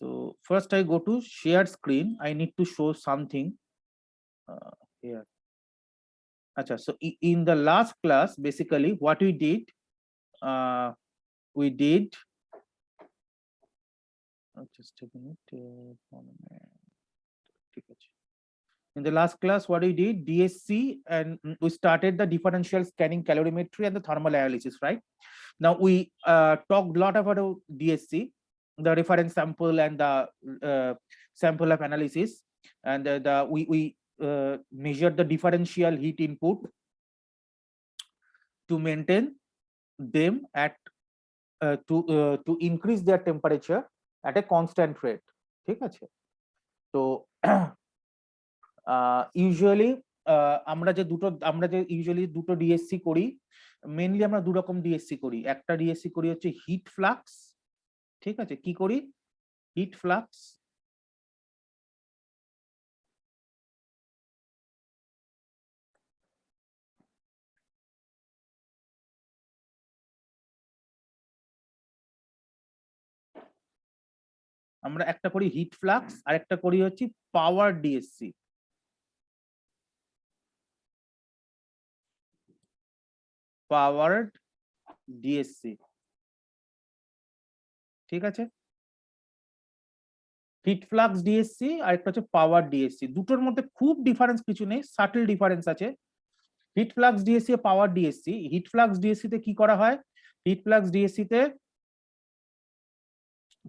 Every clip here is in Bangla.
So first I go to share screen. I need to show something here. Acha, so in the last class, basically what we did, just a minute, in the last class what we did, DSC, and we started the differential scanning calorimetry and the thermal analysis, right? Now we talked a lot about DSC, the reference sample and the sample of analysis, and we measured the differential heat input to maintain them at to increase their temperature at a constant rate. ঠিক আছে? তো ইউজুয়ালি আমরা যে ইউজুয়ালি দুটো ডিএসসি করি, মেইনলি আমরা দু রকম ডিএসসি করি। একটা ডিএসসি করি হচ্ছে হিট ফ্লাক্স, ঠিক আছে? কি করি? Heat flux. আমরা একটা করি হিট ফ্লাক্স, আর একটা করি হচ্ছে পাওয়ার ডিএসসি। পাওয়ার্ড ডিএসসি, ঠিক আছে? হিট ফ্লাক্স ডিএসসি আর একটা হচ্ছে পাওয়ার ডিএসসি। দুটোর মধ্যে খুব ডিফারেন্স কিছু নেই, সাটল ডিফারেন্স আছে। হিট ফ্লাক্স ডিএসসি আর পাওয়ার ডিএসসি। হিট ফ্লাক্স ডিএসসি তে কি করা হয়? হিট ফ্লাক্স ডিএসসি তে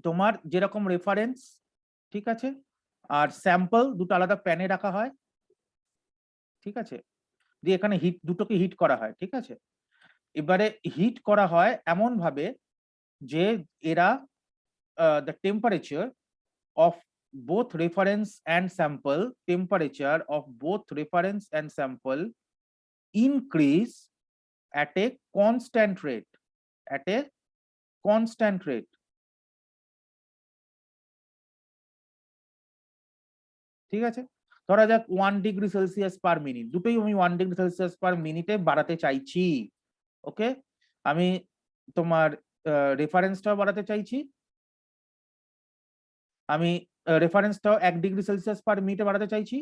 তোমার যেরকম রেফারেন্স, ঠিক আছে, আর স্যাম্পল দুটো আলাদা প্যানে রাখা হয়, ঠিক আছে? দিয়ে এখানে হিট দুটোকে হিট করা হয়, ঠিক আছে? এবারে হিট করা হয় এমন ভাবে যে এরা the temperature of both reference and sample, temperature of both reference and sample increase at a constant rate, at a constant rate, ঠিক আছে? ধরা যাক 1 ডিগ্রি সেলসিয়াস পার মিনিট, দুটোই আমি 1 ডিগ্রি সেলসিয়াস পার মিনিটে বাড়াতে চাইছি। ওকে, আমি তোমার রেফারেন্সটাও বাড়াতে চাইছি, আমি রেফারেন্সটাও 1 ডিগ্রি সেলসিয়াস পার মিনিটে বাড়াতে চাইছি,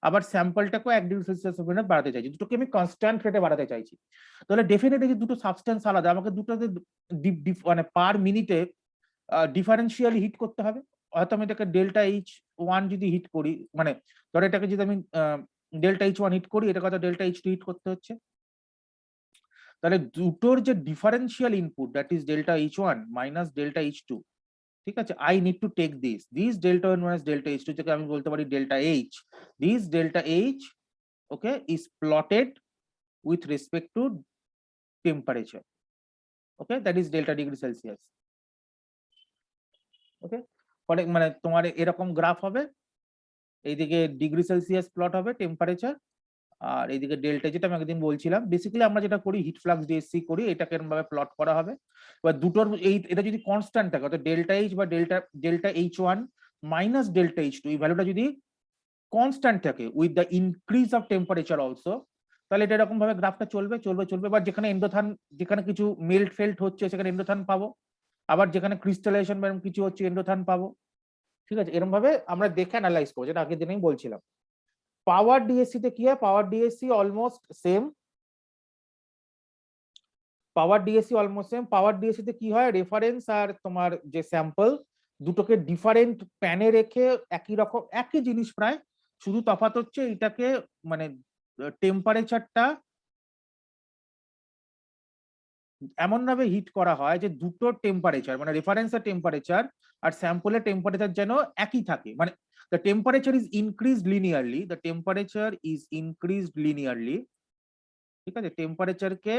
আবার স্যাম্পলটাকেও 1 ডিগ্রি সেলসিয়াস পার মিনিটে বাড়াতে চাইছি। দুটোকে আমি কনস্ট্যান্ট রেটে বাড়াতে চাইছি। তাহলে ডেফিনেটলি যে দুটো সাবস্টেন্স আলাদা, আমাকে দুটোতে মানে পার মিনিটে ডিফারেন্সিয়ালি হিট করতে হবে। হয়তো আমি এটাকে ডেল্টা এইচ ওয়ান যদি হিট করি, মানে ধরো এটাকে যদি আমি ডেল্টা এইচ ওয়ান হিট করি, এটাকে হয়তো ডেল্টা এইচ টু হিট করতে হচ্ছে। তাহলে দুটোর যে differential input, that is delta H one minus delta H two, ঠিক আছে? I need to take this delta one minus delta H two, যেটা আমি বলতে পারি delta H. This delta H, okay, is plotted with respect to temperature, okay, that is delta degree Celsius. Okay, মানে তোমার এরকম গ্রাফ হবে, এইদিকে ডিগ্রি সেলসিয়াস প্লট হবে টেম্পারেচার, আর এইদিকে ডেল্টা, যেটা আমি একদিন বলছিলাম। বেসিক্যালি আমরা যেটা করি হিট ফ্লাক্স ডিএসসি করি, এটাকে এরকম ভাবে প্লট করা হবে। এবার দুটোর এটা যদি কনস্ট্যান্ট থাকে, অর্থাৎ ডেল্টা এইচ বা delta H one minus delta H two, এই ভ্যালুটা যদি কনস্ট্যান্ট থাকে with the increase of temperature also, তাহলে এটা এরকম ভাবে গ্রাফটা চলবে চলবে চলবে। এবার যেখানে এন্ডোথান, যেখানে কিছু মেল্ট ফেল্ট হচ্ছে সেখানে এন্ডোথান পাবো, আবার যেখানে ক্রিস্টালাইজেশন বা কিছু হচ্ছে এন্ডোথান পাবো, ঠিক আছে? এরকম ভাবে আমরা দেখে অ্যানালাইজ করবো, যেটা আগের দিনেই বলছিলাম। পাওয়ার ডিএসসি তে কি হয়? পাওয়ার ডিএসসি অলমোস্ট সেম। পাওয়ার ডিএসসি তে কি হয়? রেফারেন্স আর তোমার যে স্যাম্পল, দুটোকে ডিফারেন্ট প্যানে রেখে একই রকম একই জিনিস প্রায়, শুধু তফাৎ হচ্ছে এটাকে মানে টেম্পারেচারটা এমন ভাবে হিট করা হয় যে দুটো টেম্পারেচার, মানে রেফারেন্সের টেম্পারেচার আর স্যাম্পলের টেম্পারেচার যেন একই থাকে। মানে the temperature is increased linearly, ঠিক আছে? টেম্পারেচারকে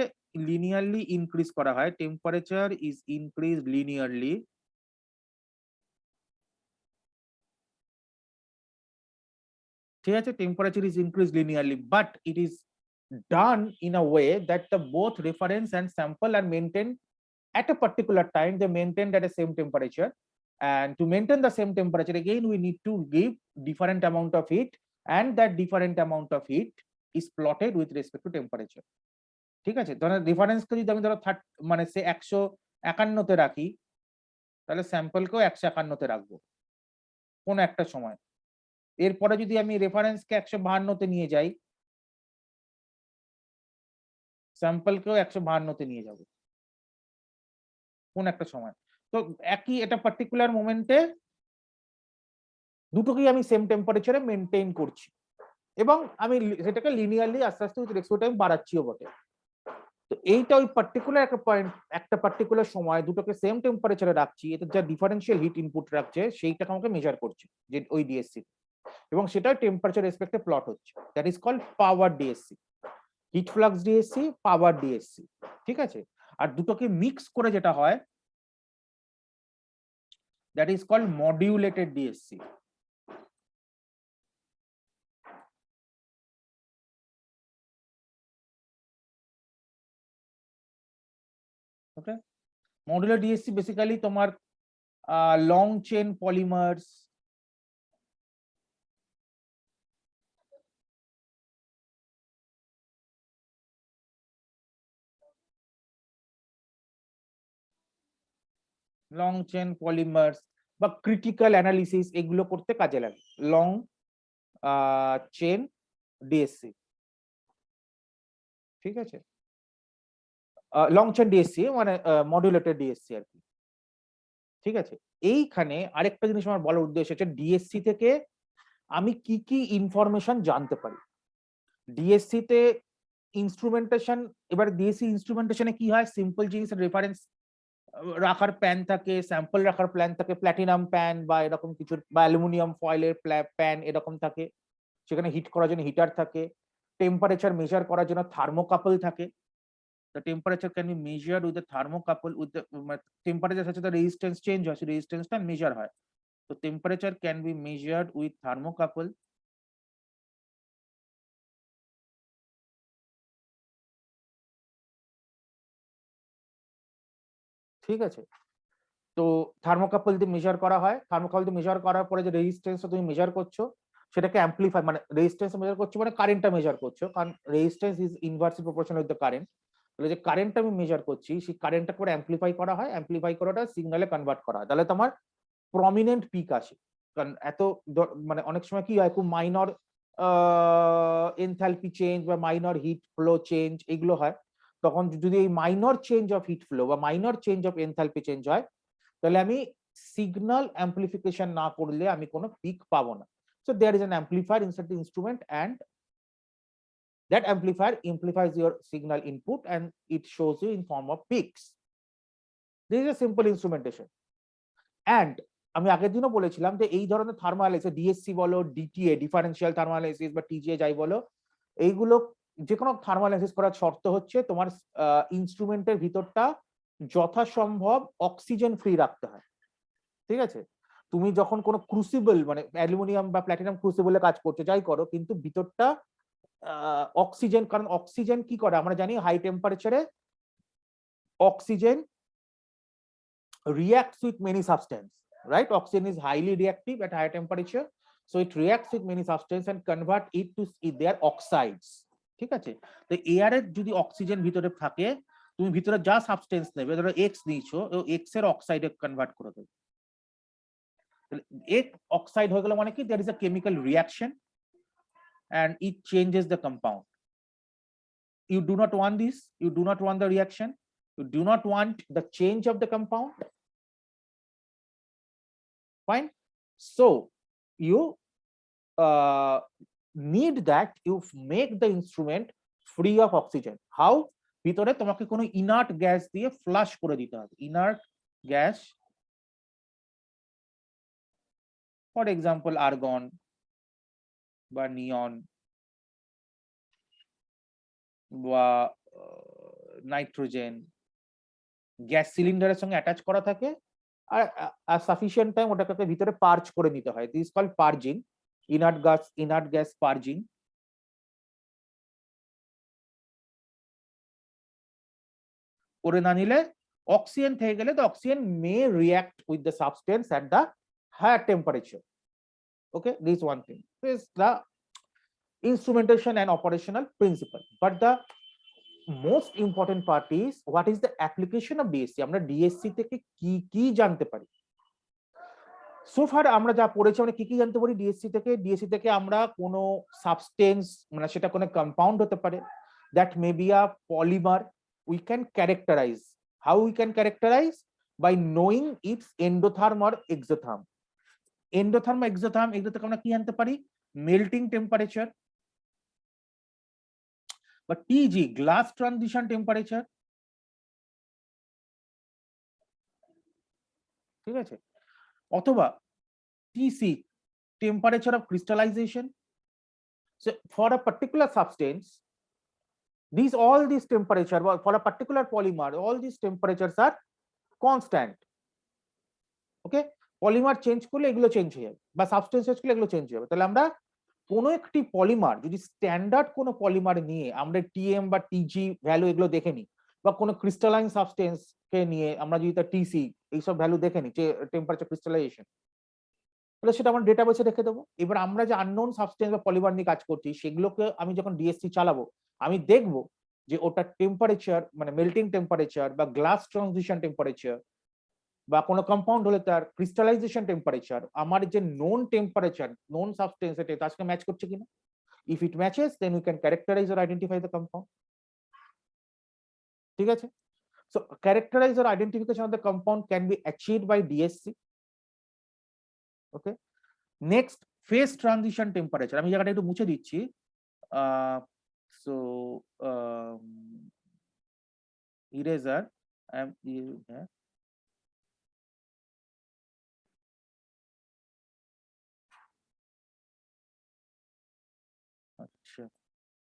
লিনিয়ারলি ইনক্রিজ করা হয়, টেম্পারেচার ইজ ইনক্রিজড লিনিয়ারলি, ঠিক আছে? Temperature is increased linearly, but it is done in a way that the both reference and sample are maintained at a particular time, they maintained at the same temperature, and to maintain the same temperature again we need to give different amount of heat, and that different amount of heat is plotted with respect to temperature, ঠিক আছে? ধরো রেফারেন্সকে যদি আমি ধরো মানে সে 151 তে রাখি, তাহলে স্যাম্পলকেও 151 তে রাখবো, কোন একটা সময়। এরপরে যদি আমি রেফারেন্সকে 152 তে নিয়ে যাই, স্যাম্পলকেও 152 তে নিয়ে যাব কোন একটা সময়। তো একই এটা পার্টিকুলার মোমেন্টে দুটোকেই আমি সেম টেম্পারেচারে মেইনটেইন করছি এবং আমি সেটাকে লিনিয়ারলি আস্তে আস্তে উইথ রেশিও টাইম বাড়াচ্ছিও বটে। তো এইটা ওই পার্টিকুলার একটা পয়েন্ট, একটা পার্টিকুলার সময় দুটোকে সেম টেম্পারেচারে রাখছি, এটা যা ডিফারেন্সিয়াল হিট ইনপুট রাখছে সেইটাকে আমাকে মেজার করছে যে ওই ডিএসসি, এবং সেটা টেম্পারেচার রেসপেক্টে প্লট হচ্ছে। That is called power DSC, heat flux DSC, power DSC. ঠিক আছে, আর দুটোকে মিক্স করে যেটা হয় that is called modulated DSC. Okay, modular DSC basically তোমার long chain polymers, long chain polymers বা ক্রিটিক্যাল অ্যানালিসিস এগুলো করতে কাজে লাগে লং চেন ডিএসসি। ঠিক আছে, লং চেন ডিএসসি মানে মডুলেটেড ডিএসসি আর কি। ঠিক আছে, এইখানে আরেকটা জিনিস আমার বলার উদ্দেশ্য হচ্ছে ডিএসসি থেকে আমি কি কি ইনফরমেশন জানতে পারি। ডিএসসি তে ইনস্ট্রুমেন্টেশন, এবার ডিএসসি ইনস্ট্রুমেন্টেশনে কি হয়, সিম্পল জিনিস রেফারেন্স রাখার প্যান থাকে, স্যাম্পল রাখার প্ল্যান থাকে, প্ল্যাটিনাম প্যান বা এরকম কিছু, বা অ্যালুমিনিয়াম ফয়েলের প্যান এরকম থাকে, সেখানে হিট করার জন্য হিটার থাকে, টেম্পারেচার মেজার করার জন্য থার্মোকাপল থাকে। The temperature can be measured with the thermocouple with the temperature সাথে the resistance change হয়, রেজিস্ট্যান্সটা মেজার হয়। তো temperature can be measured with thermocouple। ঠিক আছে, তো থার্মোকাপল দিয়ে মেজার করা হয়, থার্মোকাপল দিয়ে মেজার করার পরে যে রেজিস্ট্যান্সটা তুমি মেজার করছো সেটাকে অ্যাম্পলিফাই, মানে রেজিস্ট্যান্স মেজার করছো মানে কারেন্টটা মেজার করছো, কারণ resistance is inversely proportional with the current. তাহলে যে কারেন্টটা আমি মেজার করছি সেই কারেন্টটা করে অ্যাম্পলিফাই করা হয়, অ্যাম্পলিফাই করাটা সিগন্যালে কনভার্ট করা হয়, তাহলে তোমার প্রমিনেন্ট পিক আসে। কারণ এত মানে অনেক সময় কি হয়, খুব মাইনর এনথালপি চেঞ্জ বা মাইনর হিট ফ্লো চেঞ্জ এগুলো হয়, তখন যদি এই minor change of heat flow বা minor change of enthalpy change হয়, তাহলে আমি সিগন্যাল অ্যাম্পলিফিকেশন না করলে আমি কোনো পিক পাবো না। So there is an amplifier inside the instrument and that amplifier amplifies your signal input and it shows you in form of peaks. This is a simple instrumentation. And আমি আগের দিনও বলেছিলাম যে এই ধরনের থার্মাল অ্যানালিসিস, ডিএসসি বলো, ডিটিএ ডিফারেন্সিয়াল থার্মাল অ্যানালিসিস বা টিজিএ যাই বলো, এইগুলো যে কোনো থার্মাল অ্যানালিসিস করার শর্ত হচ্ছে তোমার ইনস্ট্রুমেন্টের ভিতরটা যথাসম্ভব অক্সিজেন ফ্রি রাখতে হয়। ঠিক আছে, তুমি যখন কোনো ক্রুসিবল মানে অ্যালুমিনিয়াম বা প্ল্যাটিনাম ক্রুসিবলে কাজ করছো যাই করো, কিন্তু ভিতরটা অক্সিজেন, কারণ অক্সিজেন কি করে আমরা জানি হাই টেম্পারেচারে oxygen reacts with many substance, right? Oxygen is highly reactive at higher temperature, so it reacts with many substance and convert it to their oxides. ঠিক আছে, তো এয়ারে যদি অক্সিজেন ভিতরে থাকে, তুমি ভিতরে যা সাবস্টেন্স নেবে, ধরো এক্স নিয়েছো, এক্স এর অক্সাইডে কনভার্ট করে দেবে। এক অক্সাইড হয়ে গেল মানে কি, there is a chemical reaction and it changes the compound. You do not want this, you do not want the reaction, you do not want the change of the compound. Fine. So you need that you make the instrument free of oxygen. How? ভিতরে তোমাকে কোনো ইনার্ট গ্যাস দিয়ে ফ্লাশ করে দিতে হবে, inert gas, for example argon বা নিয়ন বা নাইট্রোজেন, গ্যাস সিলিন্ডারের সঙ্গে অ্যাটাচ করা থাকে, আর সাফিসিয়েন্ট টাইম ওটাকে ভিতরে পার্চ করে নিতে হয়। This call purging, inert gas purging. করে না নিলে অক্সিজেন থেকে গেলে the oxygen may react with the substance at the higher temperature. Okay, this one thing. This is the instrumentation and operational principle. But the most important part is what is the application of DSC. আমরা DSC থেকে কি কি জানতে পারি। সো ফার আমরা যা পড়েছি, আমরা কি কি জানতে পারি ডিএসসি থেকে? ডিএসসি থেকে আমরা কোনো সাবস্টেন্স, মানে সেটা কোনো কম্পাউন্ড হতে পারে, that may be a polymer, we can characterize. How we can characterize? By knowing its endotherm or exotherm. Endotherm, exotherm, এগুলো থেকে আমরা কি জানতে পারি? মেল্টিং টেম্পারেচার, বা টিজি গ্লাস ট্রানজিশন টেম্পারেচার, ঠিক আছে, অথবা TC temperature of crystallization. So for a particular substance, all these temperature, for a particular polymer, all these temperatures are constant. Okay, polymer change করলে এগুলো চেঞ্জ হয়ে যাবে, বা সাবস্টেন্স চেঞ্জ করলে এগুলো চেঞ্জ হয়ে যাবে। তাহলে আমরা কোনো একটি পলিমার, যদি স্ট্যান্ডার্ড কোনো পলিমার নিয়ে আমরা টিএম বা টিজি ভ্যালু এগুলো দেখে নিই, বা কোনো ক্রিস্টালাইন সাবস্টেন্স কে নিয়ে আমরা যদি তার টিসি এইসব ভ্যালু দেখে নিই, যে টেম্পারেচার ক্রিস্টালাইজেশন, তাহলে সেটা আমরা ডেটাবেসে রেখে দেবো। এবার আমরা যে আননোন সাবস্টেন্স বা পলিমার নিয়ে কাজ করছি, সেগুলোকে আমি যখন ডিএসসি চালাবো, আমি দেখবো যে ওটা টেম্পারেচার, মানে মেল্টিং টেম্পারেচার বা গ্লাস ট্রানজিশন টেম্পারেচার, বা কোনো কম্পাউন্ড হলে তার ক্রিস্টালাইজেশন টেম্পারেচার আমার যে নোন টেম্পারেচার, নোন সাবস্টেন্স, এটা তার সঙ্গে ম্যাচ করছে কিনা। If it matches, then we can characterize or identify the compound. ঠিক আছে, so characterize or identification of the compound can be achieved by DSC. Okay, next phase transition temperature, আমি জায়গাটা একটু মুছে দিচ্ছি। সো ইরেজার, আচ্ছা,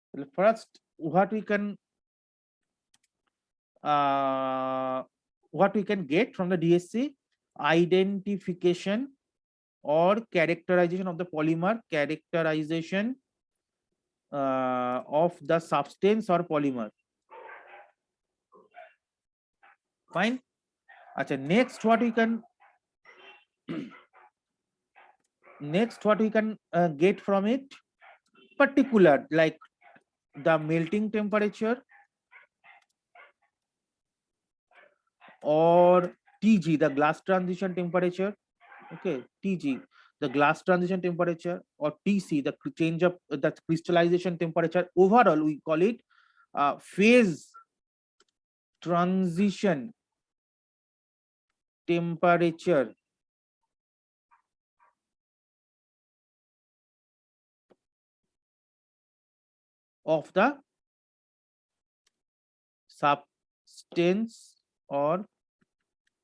তাহলে first what we can get from the DSC: identification or characterization of the polymer, characterization of the substance or polymer. Fine. Acha, next what we can get from it, particular, like the melting temperature or TG, the glass transition temperature. Okay, TG, the glass transition temperature, or TC, the change of the crystallization temperature. Overall, we call it phase transition temperature of the substance or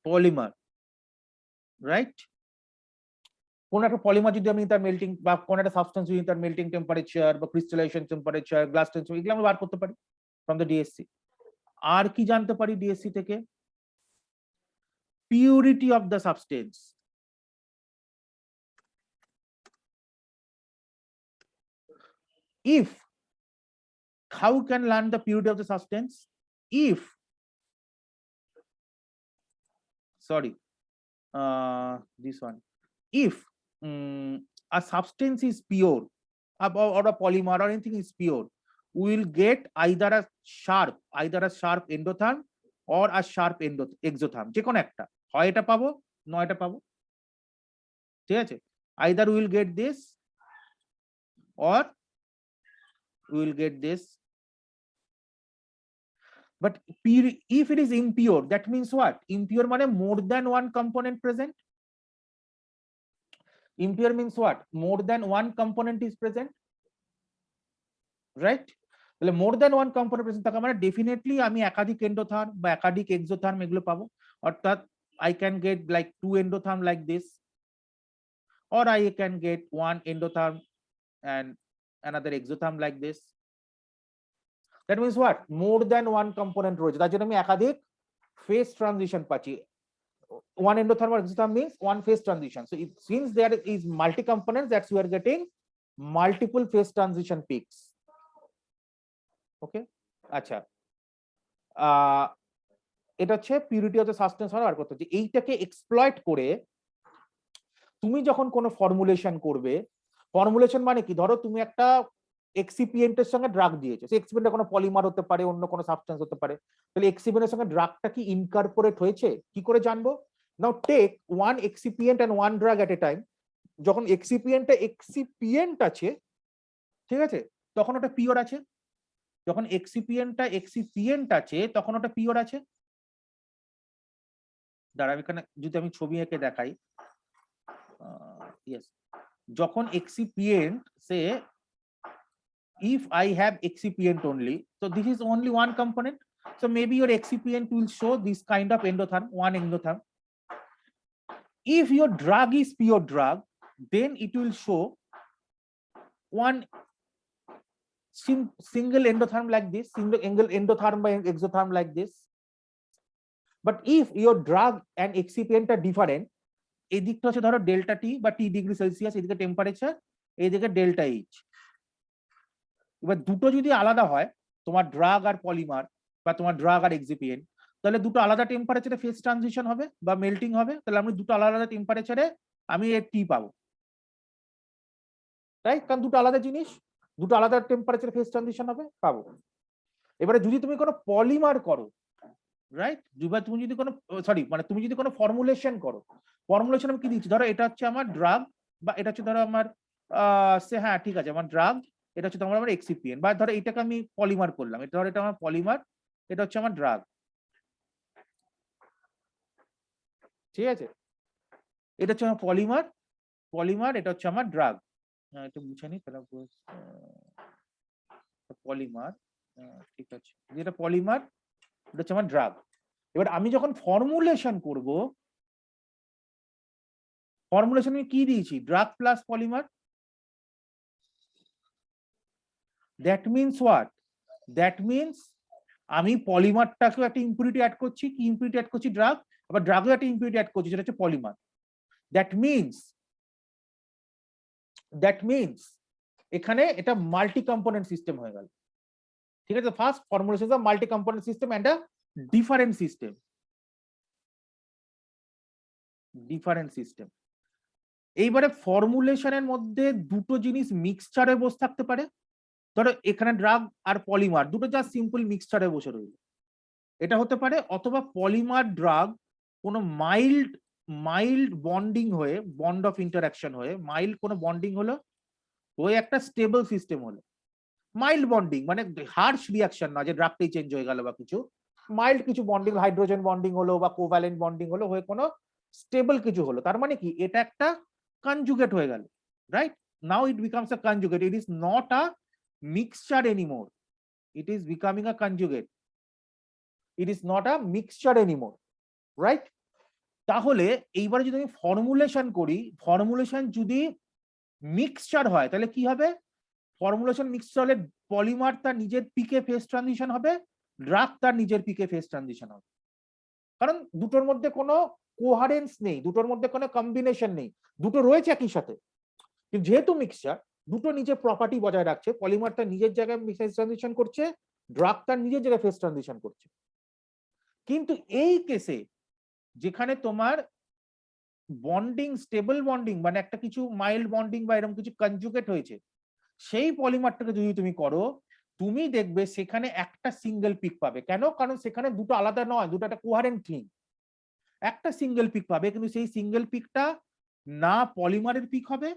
polymer, right? কোন একটা পলিমার যদি আমি তার মেল্টিং, বা কোন একটা সাবস্টেন্স যদি তার মেল্টিং টেম্পারেচার বা ক্রিস্টালাইজেশন টেম্পারেচার, গ্লাস টেম্পারেচার, এগুলো আমরা বার করতে পারি ফ্রম দ্য ডিএসসি। আর কি জানতে পারি ডিএসসি থেকে? Purity of the substance. If, how can learn the purity of the substance? If, sorry, this one, if a substance is pure, or a polymer or anything is pure, we will get either a sharp endotherm or a sharp exotherm, যে কোনো একটা, হয় এটা পাবো নয় এটা পাবো। ঠিক আছে, either we will get this or we will get this. But if it is impure, that means what? Impure মানে more than one component present. Impure means what? More than one component is present, right? তাহলে more than one component present থাকা মানে ডেফিনেটলি আমি একাধিক এন্ডোথার্ম বা একাধিক এক্সোথার্ম এগুলো পাবো। অর্থাৎ I can get like 2 endotherm like this, or I can get 1 endotherm and another exotherm like this. That means what? More than one component রয়েছে, তার জন্য আমি একাধিক phase transition পাচ্ছি। One endotherm or exotherm means one phase transition. So since there is multi components, that's we are getting multiple phase transition peaks. Okay, আচ্ছা, এটা হচ্ছে পিউরিটি অফ দ্য সাবস্টেন্স বার করতে হচ্ছে। এইটাকে এক্সপ্লয়েট করে তুমি যখন কোনো ফর্মুলেশন করবে, ফর্মুলেশন মানে কি, ধরো তুমি একটা এক্সিপিয়েন্টের সঙ্গে ড্রাগ দিয়েছো, সেই এক্সিপিয়েন্টটা কোনো পলিমার হতে পারে, অন্য কোনো সাবস্টেন্স হতে পারে। তাহলে এক্সিপিয়েন্টের সঙ্গে ড্রাগটা কি ইনকর্পোরেট হয়েছে, কি করে জানবো? Now take one excipient and one drug at a time. যখন এক্সিপিয়েন্ট আছে, ঠিক আছে, তখন ওটা পিওর আছে। যখন এক্সিপিয়েন্ট আছে তখন ওটা পিওর আছে। দাঁড়া, এখানে যদি আমি ছবি এঁকে দেখাই, ইয়েস, যখন excipient, say if I have excipient only, so this is only one component, so maybe your excipient will show this kind of endotherm, one endotherm. If your drug is pure drug, then it will show one single endotherm like this, single endotherm by exotherm like this. But if your drug and excipient are different, এদিকটা হচ্ছে ধরো ডেল্টা টি বা টি ডিগ্রি সেলসিয়াস, এদিকে টেম্পারেচার, এইদিকে ডেল্টা এইচ। এবার দুটো যদি আলাদা হয়, তোমার ড্রাগ আর পলিমার বা তোমার ড্রাগ আর এক্সিপিয়েন্ট, তাহলে দুটো আলাদা টেম্পারেচারে ফেজ ট্রানজিশন হবে বা মেল্টিং হবে, তাহলে আমি দুটো আলাদা আলাদা টেম্পারেচারে আমি এর টি পাবো, রাইট? কারণ দুটো আলাদা জিনিস, দুটো আলাদা টেম্পারেচারে ফেজ ট্রানজিশন হবে, পাবো। এবারে যদি তুমি কোনো পলিমার করো, রাইট, তুমি যদি কোনো তুমি যদি কোনো ফর্মুলেশন করো, ফর্মুলেশন আমি কি দিচ্ছি, ধরো এটা হচ্ছে আমার ড্রাগ, বা এটা হচ্ছে ধরো আমার হ্যাঁ ঠিক আছে, আমার ড্রাগ, এটা হচ্ছে তোমার আমার এক্সিপিয়েন্ট, বা ধরো এটাকে আমি পলিমার করলাম, এটা ধরো এটা আমার পলিমার, এটা হচ্ছে আমার ড্রাগ, ঠিক আছে, এটা হচ্ছে আমার পলিমার, এটা হচ্ছে আমার ড্রাগ। একটু বুঝে নি তাহলে, পলিমার, ঠিক আছে, যেটা পলিমার, এটা হচ্ছে আমার ড্রাগ। এবার আমি যখন ফর্মুলেশন করব, ফর্মুলেশন আমি কি দিয়েছি, drug plus polymer. That means what, that means আমি পলিমারটাকেও একটা ইম্পিউরিটি অ্যাড করছি, কি ইম্পিউরিটি অ্যাড করছি, ড্রাগ, আবার ড্রাগেও একটা ইম্পিউরিটি অ্যাড করছি, যেটা হচ্ছে পলিমার। দ্যাট মিনস এখানে এটা মাল্টি কম্পোনেন্ট সিস্টেম হয়ে গেল, ঠিক আছে। First formulation of multi component system and a different system. এইবারে ফর্মুলেশনের মধ্যে দুটো জিনিস মিক্সচারে বসে থাকতে পারে, ধরো এখানে ড্রাগ আর পলিমার দুটো যা সিম্পল মিক্সচারে বসে রইল, এটা হতে পারে। অথবা পলিমার ড্রাগ কোনো মাইল্ড বন্ডিং হয়ে, বন্ড অফ ইন্টারাকশন হয়ে, মাইল্ড কোনো বন্ডিং হলো, হয়ে একটা স্টেবল সিস্টেম হলো। মাইল্ড বন্ডিং মানে হার্শ রিয়াকশন না যে ড্রাগটাই চেঞ্জ হয়ে গেল বা কিছু, মাইল্ড কিছু বন্ডিং, হাইড্রোজেন বন্ডিং হলো বা কোভ্যালেন্ট বন্ডিং হলো, হয়ে কোনো স্টেবল কিছু হলো। তার মানে কি, এটা একটা কনজুগেট হয়ে গেল, right? Now it becomes a conjugate, it is not a mixture anymore, it is becoming a conjugate, it is not a mixture anymore, right? তাহলে এইবারে যদি আমি ফর্মুলেশন করি, ফর্মুলেশন যদি মিক্সচার হয় তাহলে কি হবে, ফর্মুলেশন মিক্সচার হলে পলিমার তার নিজের পিকে ফেজ ট্রানজিশন হবে, ড্রাগ তার নিজের পিকে ফেজ ট্রানজিশন হবে, কারণ দুটোর মধ্যে কোনো কোহারেন্স নেই, দুটোর মধ্যে কোনো কম্বিনেশন নেই, দুটো রয়েছে একই সাথে, কিন্তু যেহেতু মিক্সচার, দুটো নিজের প্রপার্টি বজায় রাখছে, পলিমার তার নিজের জায়গায় ফেজ ট্রানজিশন করছে, ড্রাগ তার নিজের জায়গায় ফেজ ট্রানজিশন করছে। কিন্তু এই কেসে যেখানে তোমার বন্ডিং, স্টেবল বন্ডিং মানে একটা কিছু মাইল্ড বন্ডিং বা এরকম কিছু কনজুগেট হয়েছে, সেই পলিমারটাকে যদি তুমি করো, তুমি দেখবে সেখানে একটা সিঙ্গেল পিক পাবে। কেন? কারণ সেখানে দুটো আলাদা নয়, দুটো একটা কোহারেন্ট থিং, একটা সিঙ্গেল পিক পাবে, কিন্তু সেই সিঙ্গেল পিকটা না পলিমারের পিক হবে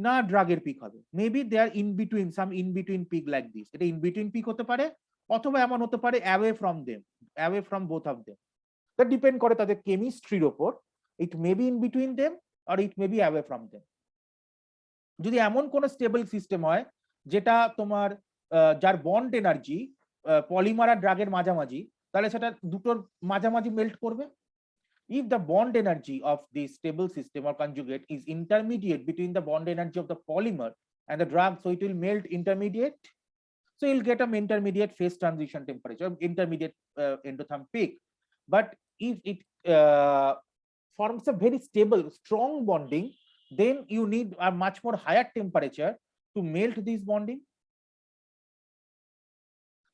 না ড্রাগের পিক হবে, maybe they are in between, some in between peak like this. এটা ইন বিটুইন পিক হতে পারে, অথবা এমন হতে পারে away from them, away from both of them, that depend করে তাদের কেমিস্ট্রির ওপর। It may be in between them আর it may be away from them. যদি এমন কোন স্টেবল সিস্টেম হয় যেটা তোমার যার বন্ড এনার্জি পলিমার আর ড্রাগের মাঝামাঝি, তাহলে সেটা দুটোর মাঝামাঝি মেল্ট করবে। If the bond energy of the stable system or conjugate is intermediate between the bond energy of the polymer and the drug, so it will melt intermediate, so you'll get an intermediate phase transition temperature, intermediate endotherm peak. But if it forms a very stable strong bonding, then you need a much more higher temperature to melt this bonding.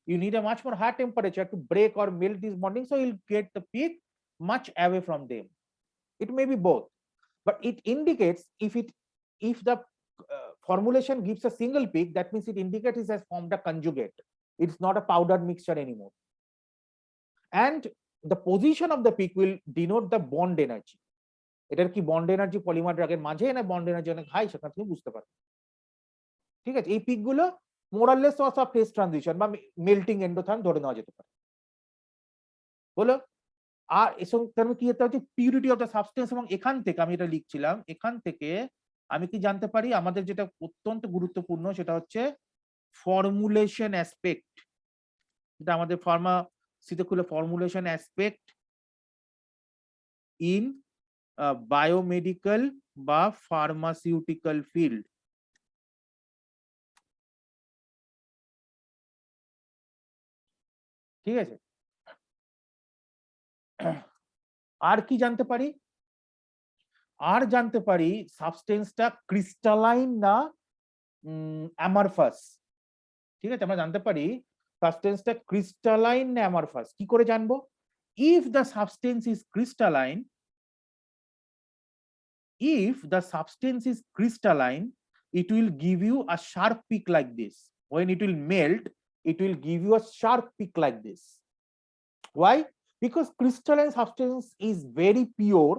You need a much more higher temperature to break or melt this bonding, so you'll get the peak much away from them. It may be both, but it indicates if the formulation gives a single peak, that means it indicates it has formed a conjugate. It's not a powdered mixture anymore. And the position of the peak will denote the bond energy. এটার কি বন্ড এনার্জি পলিমার ড্রাগের মাঝে না বন্ড এনার্জি অনেক হাই, সেখান থেকে বুঝতে পারবে। ঠিক আছে, এই পিক গুলো মোরাললেস অফ ফেজ ট্রানজিশন বা মেল্টিং এন্ডোথার্ম ধরে নেওয়া যেতে পারে। বলো, আর এর সঙ্গে কি হতে হচ্ছে পিউরিটি অফ দ্য সাবস্টেন্স, এবং এখান থেকে আমি এটা লিখছিলাম, এখান থেকে আমি কি জানতে পারি আমাদের যেটা অত্যন্ত গুরুত্বপূর্ণ সেটা হচ্ছে ফর্মুলেশন অ্যাসপেক্ট। এটা আমাদের ফার্মাসিতে খুলে ফর্মুলেশন অ্যাসপেক্ট ইন বায়োমেডিক্যাল বা ফার্মাসিউটিক্যাল ফিল্ড। ঠিক আছে, আর কি জানতে পারি, আর জানতে পারি সাবস্টেন্সটা ক্রিস্টালাইন না অ্যামারফাস। ঠিক আছে, আমরা জানতে পারি সাবস্টেন্সটা ক্রিস্টালাইন না অ্যামারফাস। কি করে জানবো? If the substance is crystalline, if the substance is crystalline, it will give you a sharp peak like this. When it will melt, it will give you a sharp peak like this. Why? Because crystalline substance is very pure,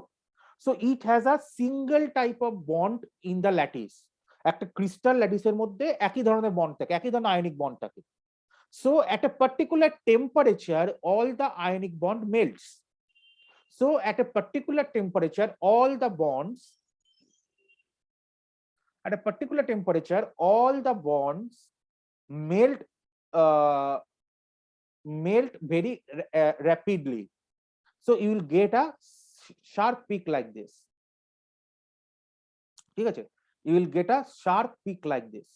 so it has a single type of bond in the lattice. একটা ক্রিস্টাল ল্যাটিসের মধ্যে একই ধরনের বন্ড থাকে, একই ধরনের আয়নিক বন্ড থাকে। So at a particular temperature, all the ionic bond melts. So at a particular temperature, all the bonds melt melt very rapidly. So you will get a sharp peak like this. ঠিক আছে, you will get a sharp peak like this.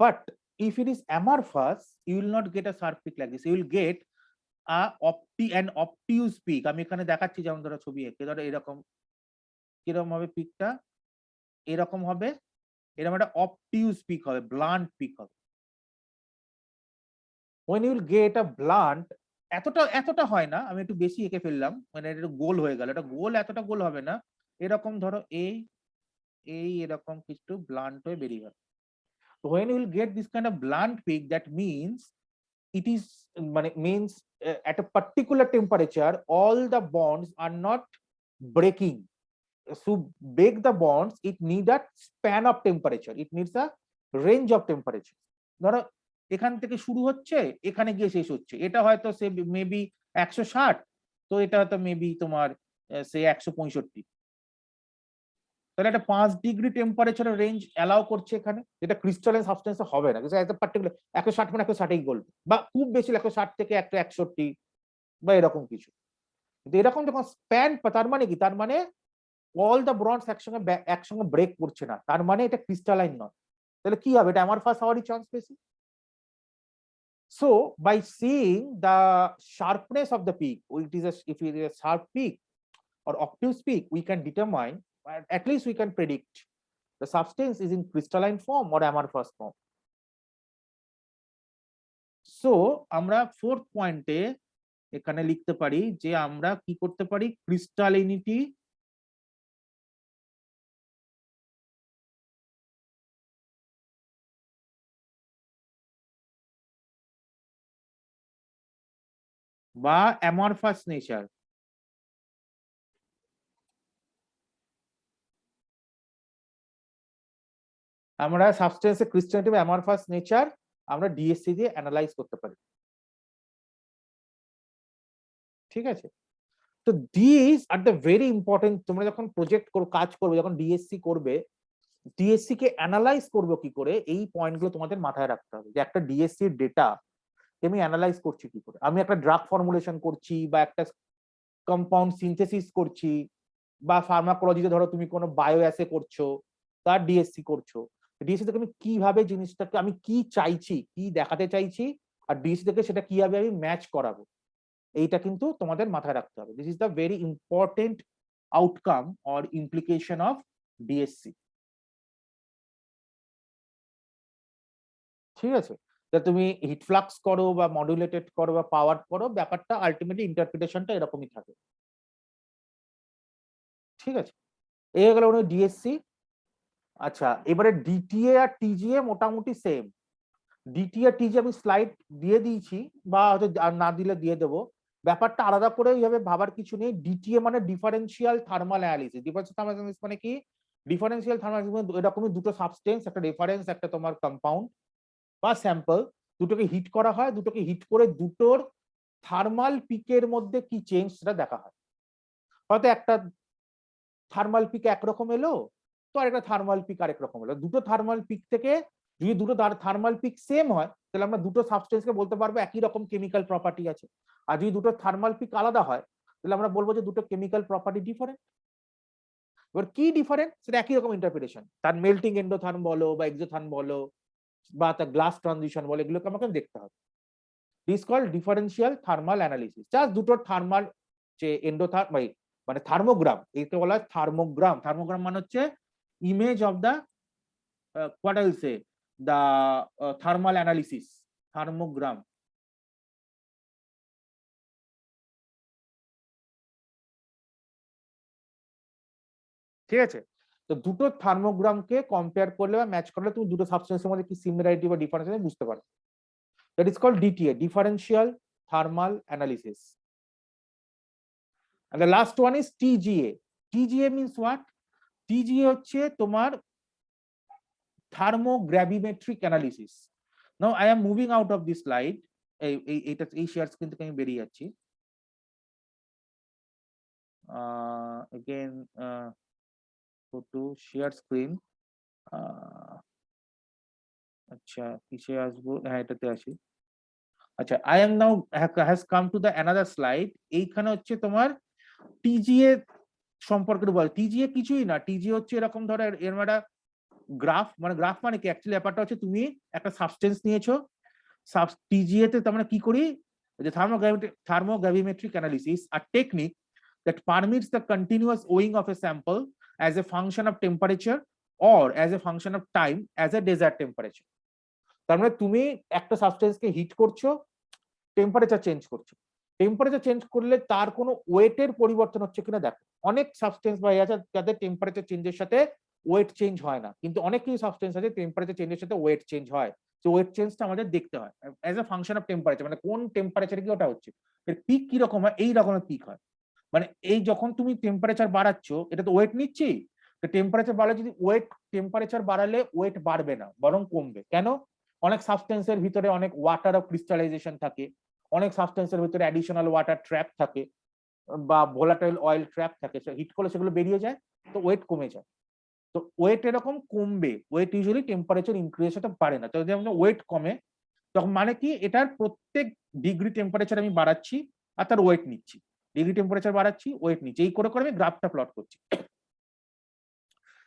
But if it is amorphous, you will not get a sharp peak like this. You will get an obtuse peak. আমি এখানে দেখাচ্ছি, যেমন ধরো ছবি এঁকে ধরো এরকম, কিরকম হবে পিকটা, এরকম হবে, এরকম একটা অবটিউজ পিক হবে, ব্লান্ট পিক হবে। when you will get a blunt, এতটা হয় না, আমি একটু বেশি এঁকে ফেললাম, মানে এটা গোল হয়ে গেল, এটা গোল এতটা গোল হবে না, এরকম ধরো এই এরকম কিছু ব্লান্ট হয়ে বেরিয়ে গেল। So when you will get this kind of blunt peak, that means it is means at a particular temperature all the bonds are not breaking. To break the bonds, it needs a span of temperature, it needs a range of temperature. ধরো এখান থেকে শুরু হচ্ছে, এখানে গিয়ে শেষ হচ্ছে, এটা হয়তো সে মেবি 160, তো এটা হয়তো মেবি তোমার সে 165, তাহলে একটা 5 ডিগ্রি টেম্পারেচারের রেঞ্জ অ্যালাউ করছে এখানে, যেটা ক্রিস্টালাইন সাবস্টেন্সে হবে না। একটা পার্টিকুলার 160 মানে 160ই বলবে, বা খুব বেশি 160 থেকে 161 বা এরকম কিছু। কিন্তু এরকম যখন স্প্যান, তার মানে কি, তার মানে অল দ্য বন্ডস একসঙ্গে ব্রেক করছে না, তার মানে এটা ক্রিস্টালাইন নয়। তাহলে কি হবে, এটা অ্যামারফাস হওয়ারই চান্স বেশি। So by seeing the sharpness of the peak, if it is a sharp peak or obtuse peak, we can determine, at least we can predict the substance is in crystalline form or amorphous form. So আমরা fourth পয়েন্টে এখানে লিখতে পারি যে আমরা কি করতে পারি, ক্রিস্টালিনিটি বা অ্যামরফাস নেচার। আমরা সাবস্টেন্সের ক্রিস্টালিটি বা অ্যামরফাস নেচার আমরা ডিএসসি দিয়ে অ্যানালাইজ করতে পারি। ঠিক আছে, তো this are the very important. তোমরা যখন প্রজেক্ট কাজ করবে, যখন ডিএসসি করবে, ডিএসসি কে অ্যানালাইজ করবো কি করে, এই পয়েন্টগুলো তোমাদের মাথায় রাখতে হবে। যে একটা ডিএসসি ডেটা আমি অ্যানালাইজ করছি কি করে, আমি একটা ড্রাগ ফর্মুলেশন করছি বা একটা কম্পাউন্ড সিনথেসিস করছি, বা ফার্মাকোলজিতে ধরো তুমি কোনো বায়ো অ্যাসে করছো, তার ডিএসসি করছো। ডিএসসি থেকে আমি কিভাবে জিনিসটাকে, আমি কি চাইছি, কি দেখাতে চাইছি, আর ডিএসসি থেকে সেটা কিভাবে আমি ম্যাচ করাবো, এইটা কিন্তু তোমাদের মাথায় রাখতে হবে। This is the very important outcome or implication of DSC. ঠিক আছে, তুমি হিট ফ্লাক্স করো বা মডুলেটেড করো বা পাওয়ার করো, ব্যাপারটা আলটিমেটলি ইন্টারপ্রিটেশনটা এরকমই থাকে। ঠিক আছে, এই হয়ে গেল ডিএসসি। আচ্ছা, এবারে ডিটিএ আর টিজিএ মোটামুটি সেম। ডিটিএ আর টিজিএ আমি স্লাইড দিয়ে দিয়েছি, বা হয়তো না দিলে দিয়ে দেবো। ব্যাপারটা আলাদা করে এইভাবে ভাবার কিছু নেই। ডিটিএ মানে differential thermal analysis. Differential thermal analysis মানে কি? ডিফারেন্সিয়াল থার্মাল অ্যানালিসিস এরকমই দুটো সাবস্টেন্স, একটা রেফারেন্স, একটা তোমার কম্পাউন্ড বা স্যাম্পল, দুটোকে হিট করা হয়, দুটোকে হিট করে দুটোর থার্মাল পিকের মধ্যে কি চেঞ্জ সেটা দেখা হয়। হয়তো একটা থার্মাল পিক একরকম এলো, তো আরেকটা থার্মাল পিক আরেক রকম এলো। দুটো থার্মাল পিক থেকে যদি দুটো থার্মাল পিক সেম হয়, তাহলে আমরা দুটো সাবস্টেন্সকে বলতে পারবো একই রকম কেমিক্যাল প্রপার্টি আছে। আর যদি দুটো থার্মাল পিক আলাদা হয়, তাহলে আমরা বলবো যে দুটো কেমিক্যাল প্রপার্টি ডিফারেন্ট। এবার কি ডিফারেন্ট সেটা একই রকম ইন্টারপ্রিটেশন, তার মেল্টিং এন্ডোথার্ম বলো বা এক্সোথার্ম বলো বা তার গ্লাস ট্রানজিশন বলো, এগুলোকে আমাকে দেখতে হবে। This call differential thermal analysis. Just দুটো থার্মাল যে এন্ডোথার্ম মানে থার্মোগ্রাম, একে বলা হয় থার্মোগ্রাম। থার্মোগ্রাম মানে হচ্ছে image of the what I'll say the thermal analysis, থার্মোগ্রাম। ঠিক আছে, তো দুটো থার্মোগ্রামকে কম্পেয়ার করলে বা ম্যাচ করলে তুমি দুটো সাবস্টেন্সের মধ্যে কি সিমিলারিটি বা ডিফারেন্স আছে বুঝতে পারো। That is called DTA, differential thermal analysis. and the last one is TGA. TGA means what? TGA হচ্ছে তোমার thermogravimetric analysis. Now I am moving out of this slide. এই শেয়ার স্ক্রিন থেকে আমি বেরিয়ে যাচ্ছি। again go to share screen. আচ্ছা কিসে আসবো, হ্যাঁ এটাতে আসি। আচ্ছা I am now has come to the another slide. এইখানে হচ্ছে তোমার টিজিএ সম্পর্কে বল। টিজিএ কিছুই না, টিজিএ হচ্ছে এরকম ধরো এর মানে গ্রাফ, মানে গ্রাফ মানে কি অ্যাকচুয়ালি ব্যাপারটা হচ্ছে তুমি একটা সাবস্টেন্স নিয়েছো, টিজিএ তে আমরা কি করি, যে thermogravimetric analysis, a technique that permits the continuous weighing of a sample as a function of temperature or as a function of time as a desired temperature. তার মানে তুমি একটা সাবস্টেন্সকে হিট করছো, টেম্পারেচার চেঞ্জ করছো, টেম্পারেচার চেঞ্জ করলে তার কোনো ওয়েটের পরিবর্তন হচ্ছে কিনা দেখো। অনেক সাবস্টেন্স বা আছে যাদের টেম্পারেচার চেঞ্জের সাথে ওয়েট চেঞ্জ হয় না, কিন্তু অনেক কিছু সাবস্টেন্স আছে টেম্পারেচার চেঞ্জের সাথে ওয়েট চেঞ্জ হয়। তো ওয়েট চেঞ্জটা আমাদের দেখতে হয় as a function of temperature, মানে কোন টেম্পারেচারে কি ওটা হচ্ছে, এর পিক কি রকম হয়, এই রকমের পিক হয়। মানে এই যখন তুমি টেম্পারেচার বাড়াচ্ছ, এটা তো ওয়েট নিচ্ছি, তো টেম্পারেচার বাড়লে যদি টেম্পারেচার বাড়ালে ওয়েট বাড়বে না বরং কমবে। কেন? অনেক সাবস্টেন্সের ভিতরে অনেক ওয়াটার অফ ক্রিস্টালাইজেশন থাকে, অনেক সাবস্টেন্সের ভিতরে অ্যাডিশনাল ওয়াটার ট্র্যাপ থাকে বা ভোলাটাইল অয়েল ট্র্যাপ থাকে, হিট করলে সেগুলো বেরিয়ে যায়, তো ওয়েট কমে যায়। তো ওয়েট এরকম কমবে, ওয়েট ইউজুয়ালি টেম্পারেচার ইনক্রিজের সাথে বাড়ে না। তো যদি আমাদের ওয়েট কমে তখন মানে কি এটার প্রত্যেক ডিগ্রি টেম্পারেচার আমি বাড়াচ্ছি আর তার ওয়েট নিচ্ছি, ডিগ্রি টেম্পারেচার বাড়াচ্ছি ওয়েট নিচ্ছি, এই করে করে আমি গ্রাফটা প্লট করছি।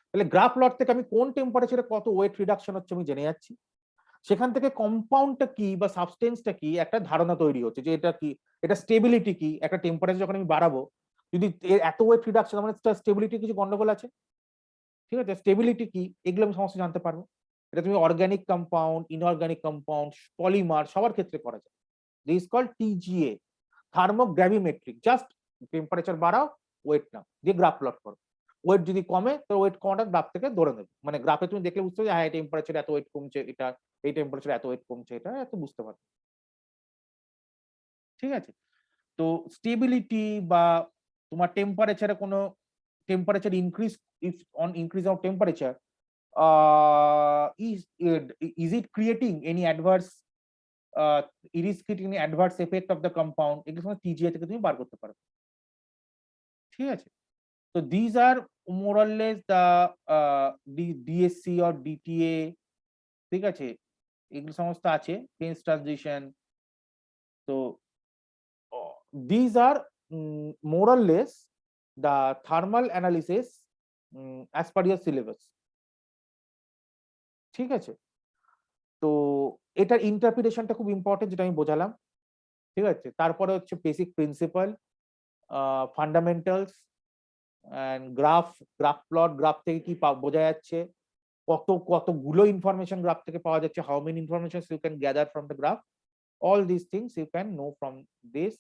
তাহলে গ্রাফ প্লট থেকে আমি কোন টেম্পারেচারে কত ওয়েট রিডাকশন হচ্ছে আমি জেনে যাচ্ছি, সেখান থেকে কম্পাউন্ডটা কি বা সাবস্টেন্সটা কি একটা ধারণা তৈরি হচ্ছে যে এটা কি, এটা স্টেবিলিটি কি, একটা টেম্পারেচার যখন আমি বাড়াবো যদি এত ওয়েট রিডাকশন মানে স্টেবিলিটি কিছু গন্ডগোল আছে, ঠিক আছে, স্টেবিলিটি কি এগুলো আমি সমস্ত জানতে পারবো। এটা তুমি organic compound, inorganic compound, polymer সবার ক্ষেত্রে করা যায়। This call TGA, thermogravimetric. Just temperature বাড়াও, ওয়েট নাও, দিয়ে গ্রাফ প্লট করো। ওয়েট যদি কমে তো ওয়েট কমাটা গ্রাফ থেকে ধরে নেবে, মানে গ্রাফে তুমি দেখলে বুঝতে হবে হ্যাঁ টেম্পারেচার এত ওয়েট কমছে, এটা এই টেম্পারেচার এত ওয়েট কমছে, এটা এত বুঝতে পারবে। ঠিক আছে, তো স্টেবিলিটি বা তোমার টেম্পারেচারে কোনো temperature increase, if and increase of temperature is it creating any adverse it is creating any adverse effect of the compound, এগুলো সময় টিজিএ থেকে তুমি বার করতে পারো। ঠিক আছে, তো these are more or less the DSC or DTA, ঠিক আছে, এগুলো সমস্ত আছে, ফেজ ট্রানজিশন। তো these are more or less the thermal analysis as per your syllabus। ঠিক আছে, তো এটার ইন্টারপ্রিটেশনটা খুব ইম্পর্টেন্ট যেটা আমি বোঝালাম। ঠিক আছে, তারপরে হচ্ছে basic principle, fundamentals and graph plot, graph থেকে কি বোঝা যাচ্ছে, কতগুলো ইনফরমেশন গ্রাফ থেকে পাওয়া যাচ্ছে, how many information you can gather from the graph, all these things you can know from this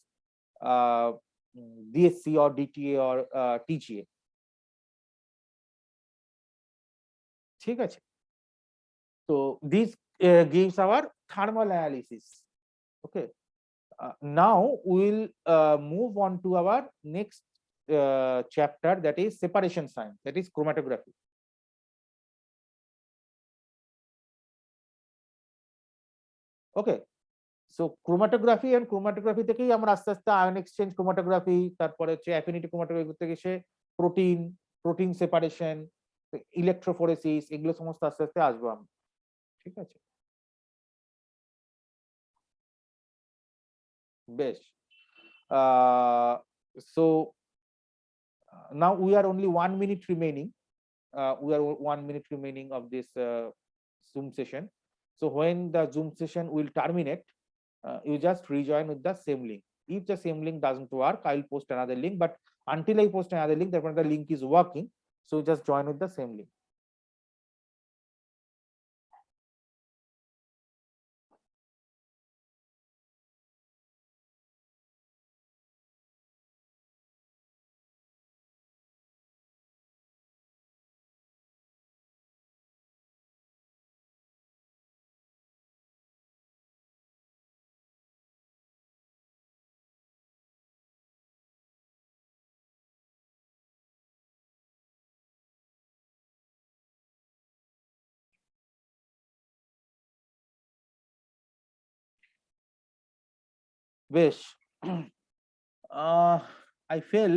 DSC or DTA or TGA। ঠিক আছে, তো this gives our thermal analysis। okay, Now we will move on to our next chapter, that is separation science, that is chromatography. Okay, so chromatography and chromatography থেকেই আমরা আস্তে আস্তে আয়ন এক্সচেঞ্জ ক্রোমাটোগ্রাফি, তারপরে হচ্ছে অ্যাফিনিটি ক্রোমাটোগ্রাফি করতে গিয়ে প্রোটিন, প্রোটিন সেপারেশন, ইলেকট্রোফোরেসিস, এগুলো সমস্ত আস্তে আস্তে আসবো আমরা। ঠিক আছে, বেশ। So now we are only 1 minute remaining. We are 1 minute remaining of this Zoom session. So when the Zoom session will terminate, you just rejoin with the same link. If the same link doesn't work, I will post another link. But until I post another link, therefore the link is working. So just join with the same link. বেশ, I feel